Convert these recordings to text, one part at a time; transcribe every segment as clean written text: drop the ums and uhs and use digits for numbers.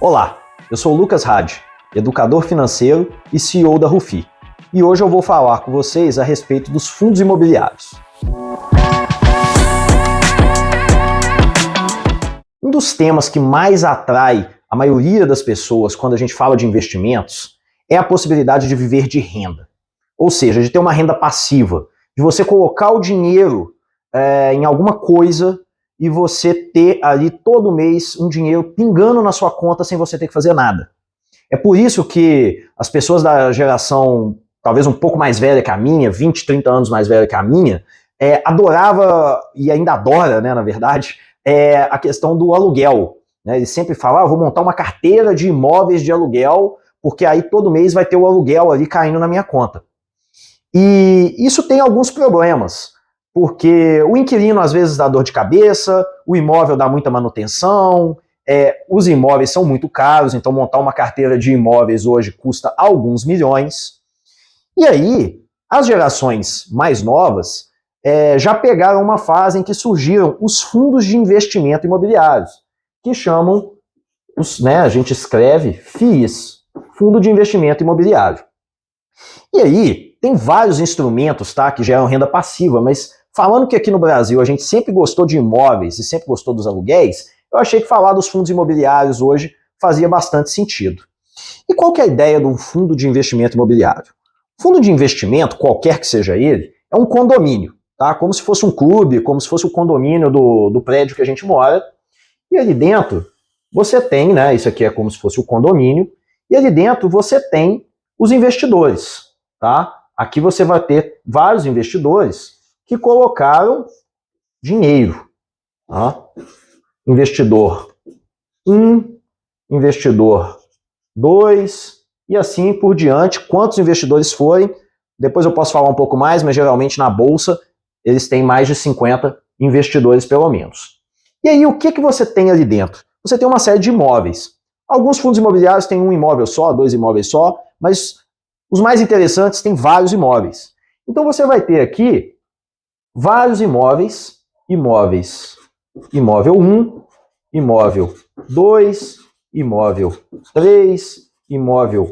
Olá, eu sou o Lucas Hadi, educador financeiro e CEO da Rufi. E hoje eu vou falar com vocês a respeito dos fundos imobiliários. Um dos temas que mais atrai a maioria das pessoas quando a gente fala de investimentos é a possibilidade de viver de renda. Ou seja, de ter uma renda passiva, de você colocar o dinheiro em alguma coisa e você ter ali todo mês um dinheiro pingando na sua conta sem você ter que fazer nada. É por isso que as pessoas da geração talvez um pouco mais velha que a minha, 20, 30 anos mais velha que a minha, adorava, e ainda adora, né, na verdade, a questão do aluguel. Né? Eles sempre falam, vou montar uma carteira de imóveis de aluguel, porque aí todo mês vai ter o aluguel ali caindo na minha conta. E isso tem alguns problemas, porque o inquilino às vezes dá dor de cabeça, o imóvel dá muita manutenção, os imóveis são muito caros, então montar uma carteira de imóveis hoje custa alguns milhões. E aí, as gerações mais novas já pegaram uma fase em que surgiram os fundos de investimento imobiliários, que chamam, a gente escreve FIIs, Fundo de Investimento Imobiliário. E aí, tem vários instrumentos, tá, que geram renda passiva, mas falando que aqui no Brasil a gente sempre gostou de imóveis e sempre gostou dos aluguéis, eu achei que falar dos fundos imobiliários hoje fazia bastante sentido. E qual que é a ideia de um fundo de investimento imobiliário? Fundo de investimento, qualquer que seja ele, é um condomínio, tá? Como se fosse um clube, como se fosse o condomínio do prédio que a gente mora. E ali dentro você tem, né? Isso aqui é como se fosse o condomínio. E ali dentro você tem os investidores, tá? Aqui você vai ter vários investidores que colocaram dinheiro, tá? Investidor 1, investidor 2 e assim por diante. Quantos investidores forem, depois eu posso falar um pouco mais, mas geralmente na bolsa eles têm mais de 50 investidores pelo menos. E aí o que você tem ali dentro? Você tem uma série de imóveis. Alguns fundos imobiliários têm um imóvel só, 2 imóveis só, mas os mais interessantes têm vários imóveis. Então você vai ter aqui vários imóveis, imóvel 1, imóvel 2, imóvel 3, imóvel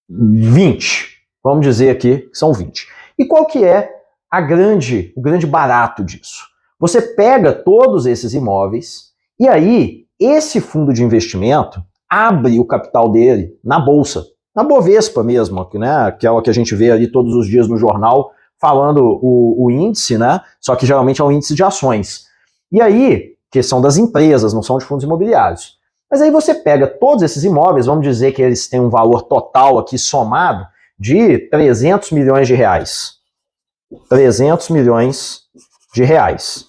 20. Vamos dizer aqui que são 20. E qual que é o grande barato disso? Você pega todos esses imóveis e aí esse fundo de investimento abre o capital dele na bolsa, na Bovespa mesmo, né? Aquela que a gente vê ali todos os dias no jornal falando o índice, né? Só que geralmente é um índice de ações. E aí, que são das empresas, não são de fundos imobiliários. Mas aí você pega todos esses imóveis, vamos dizer que eles têm um valor total aqui somado de 300 milhões de reais. 300 milhões de reais.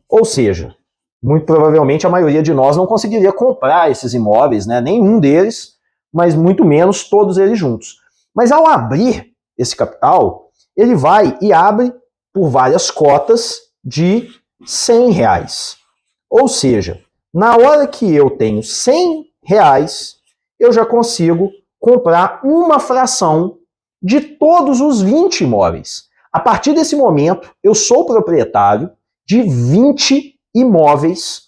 Ou seja, muito provavelmente a maioria de nós não conseguiria comprar esses imóveis, né? Nenhum deles, mas muito menos todos eles juntos. Mas ao abrir esse capital, ele vai e abre por várias cotas de 100 reais. Ou seja, na hora que eu tenho 100 reais, eu já consigo comprar uma fração de todos os 20 imóveis. A partir desse momento, eu sou proprietário de 20 imóveis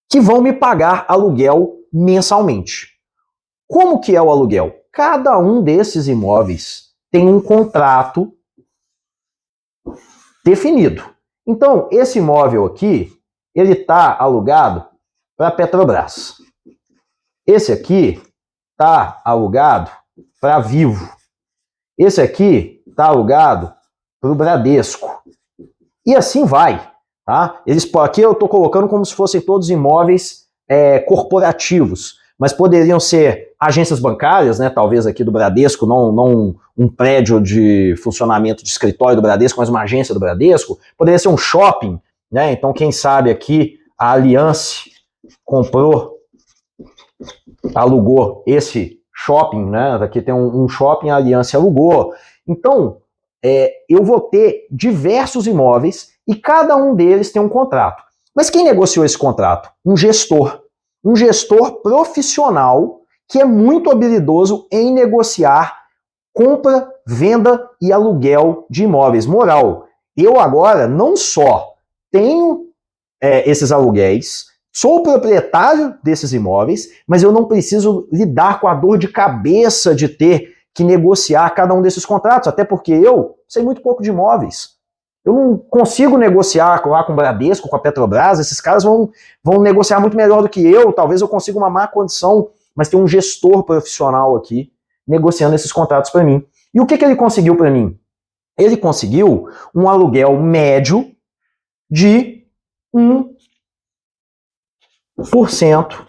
que vão me pagar aluguel mensalmente. Como que é o aluguel? Cada um desses imóveis tem um contrato definido. Então, esse imóvel aqui, ele está alugado para a Petrobras. Esse aqui está alugado para a Vivo. Esse aqui está alugado para o Bradesco. E assim vai. Tá? Aqui eu estou colocando como se fossem todos imóveis corporativos, mas poderiam ser agências bancárias, né? Talvez aqui do Bradesco, não um prédio de funcionamento de escritório do Bradesco, mas uma agência do Bradesco. Poderia ser um shopping, né? Então quem sabe aqui a Allianz alugou esse shopping, né? Aqui tem um shopping, a Allianz alugou. Então eu vou ter diversos imóveis e cada um deles tem um contrato. Mas quem negociou esse contrato? Um gestor profissional que é muito habilidoso em negociar compra, venda e aluguel de imóveis. Moral, eu agora não só tenho esses aluguéis, Sou o proprietário desses imóveis, mas eu não preciso lidar com a dor de cabeça de ter que negociar cada um desses contratos, até porque eu sei muito pouco de imóveis. Eu não consigo negociar lá com o Bradesco, com a Petrobras, esses caras vão negociar muito melhor do que eu, talvez eu consiga uma má condição, mas tem um gestor profissional aqui negociando esses contratos para mim. E o que ele conseguiu para mim? Ele conseguiu um aluguel médio de 1%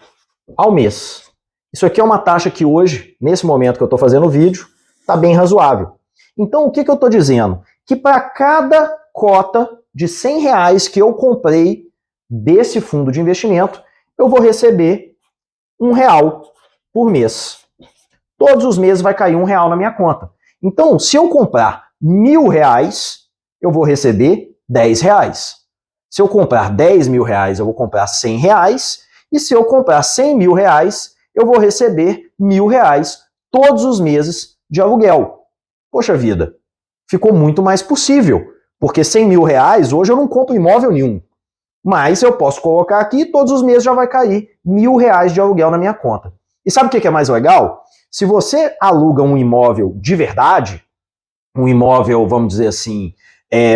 ao mês. Isso aqui é uma taxa que hoje, nesse momento que eu estou fazendo o vídeo, está bem razoável. Então, o que eu estou dizendo? Que para cada cota de R$100 que eu comprei desse fundo de investimento, eu vou receber R$1 por mês. Todos os meses vai cair R$1 na minha conta. Então, se eu comprar R$1.000, eu vou receber R$10. Se eu comprar R$10.000, eu vou comprar R$100. E se eu comprar R$100.000, eu vou receber R$1.000 todos os meses de aluguel. Poxa vida, ficou muito mais possível, porque R$100.000 hoje eu não compro imóvel nenhum. Mas eu posso colocar aqui e todos os meses já vai cair R$1.000 de aluguel na minha conta. E sabe o que é mais legal? Se você aluga um imóvel de verdade, um imóvel, vamos dizer assim,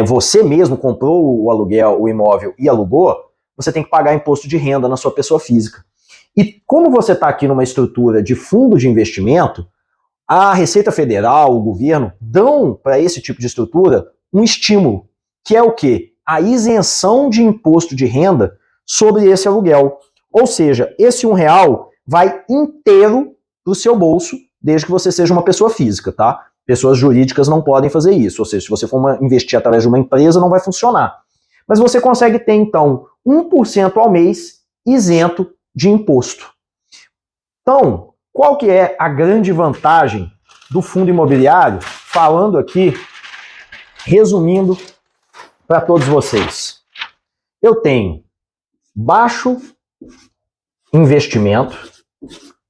você mesmo comprou o aluguel, o imóvel e alugou, você tem que pagar imposto de renda na sua pessoa física. E como você está aqui numa estrutura de fundo de investimento, a Receita Federal, o governo, dão para esse tipo de estrutura um estímulo, que é o quê? A isenção de imposto de renda sobre esse aluguel. Ou seja, esse R$1 vai inteiro para o seu bolso, desde que você seja uma pessoa física, tá? Pessoas jurídicas não podem fazer isso, ou seja, se você for investir através de uma empresa, não vai funcionar. Mas você consegue ter, então, 1% ao mês isento de imposto. Então, qual que é a grande vantagem do fundo imobiliário? Falando aqui, resumindo para todos vocês. Eu tenho baixo investimento,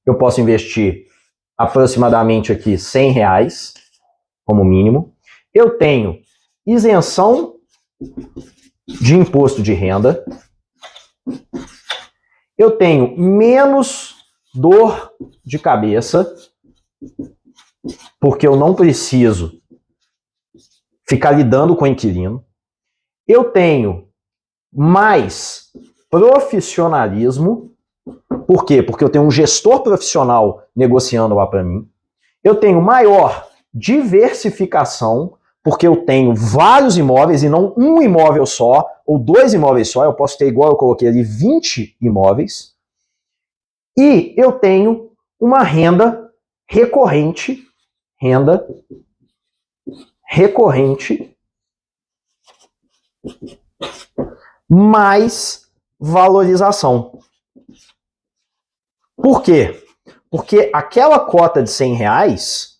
eu posso investir aproximadamente aqui R$100 como mínimo. Eu tenho isenção de imposto de renda. Eu tenho menos dor de cabeça, porque eu não preciso ficar lidando com o inquilino. Eu tenho mais profissionalismo. Por quê? Porque eu tenho um gestor profissional negociando lá para mim. Eu tenho maior diversificação, porque eu tenho vários imóveis e não um imóvel só, ou 2 imóveis só. Eu posso ter, igual eu coloquei ali, 20 imóveis. E eu tenho uma renda recorrente, mais valorização. Por quê? Porque aquela cota de R$100,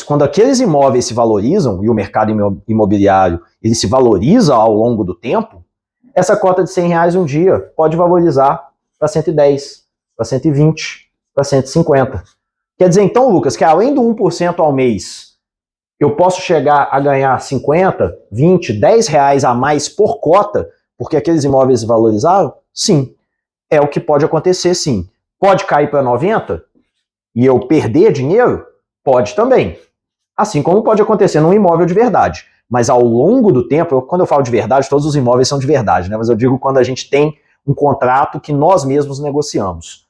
quando aqueles imóveis se valorizam, e o mercado imobiliário ele se valoriza ao longo do tempo, essa cota de R$100 um dia pode valorizar para 110, para 120, para 150. Quer dizer, então, Lucas, que além do 1% ao mês, eu posso chegar a ganhar 50, 20, R$10 a mais por cota, porque aqueles imóveis se valorizaram? Sim. É o que pode acontecer, sim. Pode cair para 90 e eu perder dinheiro? Pode também. Assim como pode acontecer num imóvel de verdade. Mas ao longo do tempo, quando eu falo de verdade, todos os imóveis são de verdade, né? Mas eu digo quando a gente tem um contrato que nós mesmos negociamos.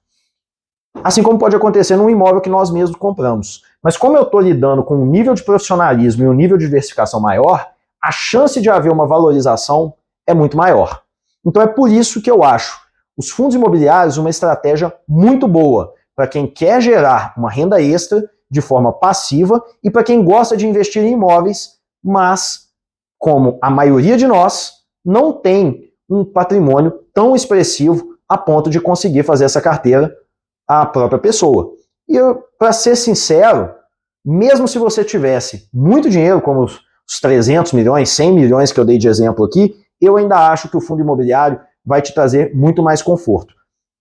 Assim como pode acontecer num imóvel que nós mesmos compramos. Mas como eu estou lidando com um nível de profissionalismo e um nível de diversificação maior, a chance de haver uma valorização é muito maior. Então é por isso que eu acho os fundos imobiliários uma estratégia muito boa para quem quer gerar uma renda extra de forma passiva e para quem gosta de investir em imóveis, mas como a maioria de nós não tem um patrimônio tão expressivo a ponto de conseguir fazer essa carteira a própria pessoa. E para ser sincero, mesmo se você tivesse muito dinheiro, como os 300 milhões, 100 milhões que eu dei de exemplo aqui, eu ainda acho que o fundo imobiliário vai te trazer muito mais conforto.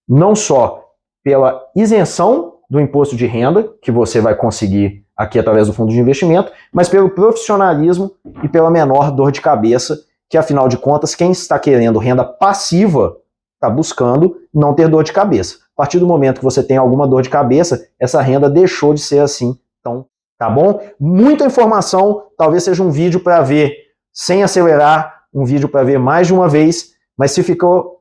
Não só pela isenção do imposto de renda, que você vai conseguir aqui através do fundo de investimento, mas pelo profissionalismo e pela menor dor de cabeça que afinal de contas, quem está querendo renda passiva está buscando não ter dor de cabeça. A partir do momento que você tem alguma dor de cabeça, essa renda deixou de ser assim. Então, tá bom? Muita informação, talvez seja um vídeo para ver sem acelerar, um vídeo para ver mais de uma vez, mas se ficou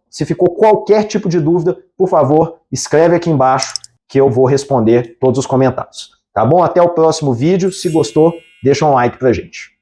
qualquer tipo de dúvida, por favor, escreve aqui embaixo que eu vou responder todos os comentários. Tá bom? Até o próximo vídeo. Se gostou, deixa um like pra gente.